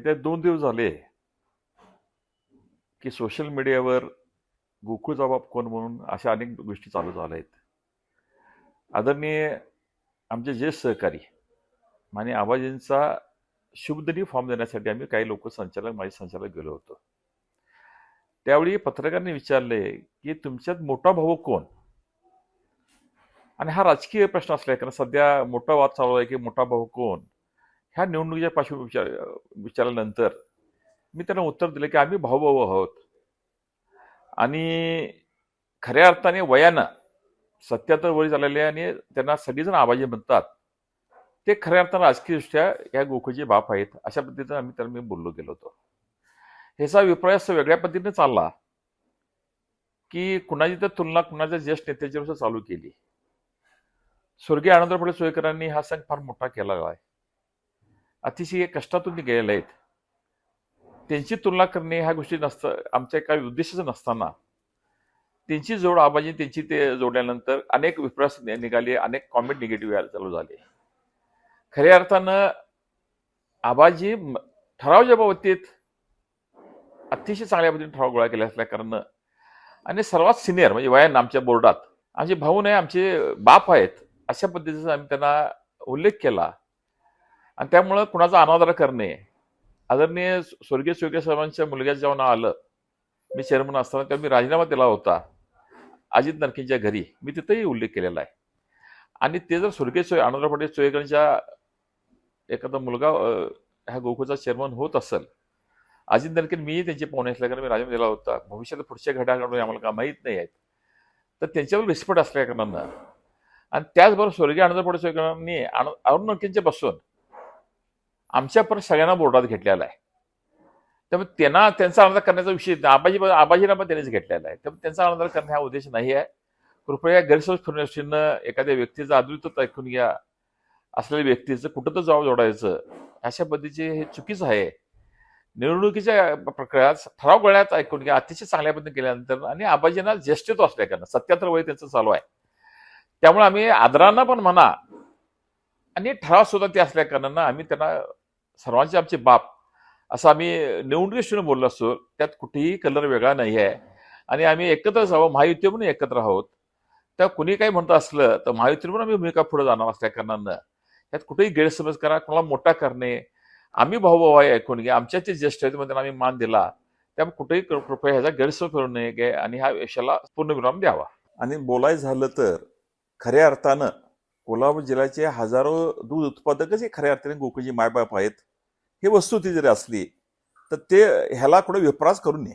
येत्या 2 दिवस झाले की सोशल मीडियावर गोकुळचा बाप कोण म्हणून अशा अनेक गोष्टी चालू झाल्या आहेत. आदरणीय आमचे ज्येष्ठ सहकारी माननीय आबाजींचा शुभदिनी फॉर्म देण्यासाठी आम्ही काही लोक माजी संचालक गेलो होतो. त्यावेळी पत्रकारांनी विचारले की तुमच्यात मोठा भाऊ कोण, आणि हा राजकीय प्रश्न असला कारण सध्या मोठा वाद चालू आहे की मोठा भाऊ कोण. ह्या निवडणुकीच्या पार्श्वभूमीवर विचारल्यानंतर मी त्यांना उत्तर दिलं की आम्ही भाऊ भाऊ आहोत, आणि खऱ्या अर्थाने वयानं 77 वय झालेले आणि त्यांना सगळेजण आबाजी म्हणतात, ते खऱ्या अर्थानं राजकीयदृष्ट्या या गोकुळचे बाप आहेत, अशा पद्धतीनं मी बोललो गेलो होतो. ह्याचा विपर्यास वेगळ्या पद्धतीने चालला की कुणाची तर तुलना कुणाच्या ज्येष्ठ नेत्याच्यावर चालू केली. स्वर्गीय आनंदराव पाटील सोयकरांनी हा संघ फार मोठा केला आहे, अतिशय कष्टातून ते गेलेले आहेत. त्यांची तुलना करणे ह्या गोष्टी आमच्या काही उद्देशाचं नसताना त्यांची जोड आबाजी त्यांची ते जोडल्यानंतर अनेक विपर्यास निघाले, अनेक कॉमेंट निगेटिव्ह यायला चालू झाले. खऱ्या अर्थानं आबाजी ठरावाच्या बाबतीत अतिशय चांगल्या पद्धतीने ठराव गोळा केला असल्या कारण, आणि सर्वात सिनियर म्हणजे वयानं आमच्या बोर्डात आमचे भाऊ नाही आमचे बाप आहेत अशा पद्धतीचा आम्ही त्यांना उल्लेख केला. आणि त्यामुळं कुणाचा अनादर करणे, आदरणीय स्वर्गीय साहेबांच्या मुलग्याचं जेव्हा नाव आलं, मी चेअरमन असताना तेव्हा मी राजीनामा दिला होता अजित नरकेंच्या घरी, मी तिथंही उल्लेख केलेला आहे. आणि ते जर स्वर्गीय आनंदराव पाटील सोयकरांच्या एखादा मुलगा ह्या गोकुळचा चेअरमन होत असेल, अजित नरके मी त्यांचे पाहुणे असल्या कारण मी राजीनामा दिला होता, भविष्यात पुढच्या घडामोडी आम्हाला का माहीत नाही आहेत, तर त्यांच्यावर रिस्पेक्ट असल्या कारणानं, आणि त्याचबरोबर स्वर्गीय आनंदराव पाटील सोयकरांनी अरुण नरकेंच्या पासून आमच्या परत सगळ्यांना बोर्डात घेतलेला आहे. त्यामुळे त्यांचा आनंद करण्याचा विषय आबाजीला पण त्यांनीच घेतलेला आहे. त्यामुळे त्यांचा आनंद करणे हा उद्देश नाही आहे. कृपया गैरसमज फिरण्याशीनं एखाद्या व्यक्तीचं अद्वित्व ऐकून घ्या, असलेल्या व्यक्तीचं कुठं तर जबाब जोडायचं अशा पद्धतीचे हे चुकीचं आहे. निवडणुकीच्या प्रक्रियात ठराव गळ्यात ऐकून घ्या, अतिशय चांगल्या पद्धतीने केल्यानंतर, आणि आबाजींना ज्येष्ठत्व असल्या कारण 77 वय त्यांचं चालू आहे, त्यामुळे आम्ही आदरांना पण म्हणा आणि ठराव सुद्धा ते असल्या कारणानं आम्ही त्यांना सर्वांचे आमचे बाप असं आम्ही निवडणुकीशी बोललो असतो. त्यात कुठेही कलर वेगळा नाही आहे, आणि आम्ही एकत्रच आहोत, महायुती म्हणून एकत्र आहोत. त्या कुणी काही म्हणतं असलं तर महायुती म्हणून आम्ही भूमिका पुढे जाणार असल्या कारणानं त्यात कुठेही गैरसमज करा, कोणाला मोठा करणे, आम्ही भाऊ आहे ऐकून घ्या, आमच्याचे ज्येष्ठ आहेत म्हणून आम्ही मान दिला, त्यामुळे कुठेही कृपया ह्याचा गैरसमज करू नये आणि ह्या विषयाला पूर्णविराम द्यावा. आणि बोलायचं झालं तर खऱ्या अर्थानं कोल्हापूर जिल्ह्याचे हजारो दूध उत्पादकच हे खऱ्या अर्थाने गोकुळचे मायबाप आहेत. हे वस्तुस्थिती जरी असली तर ते ह्याला कुठे विपरास करू नये.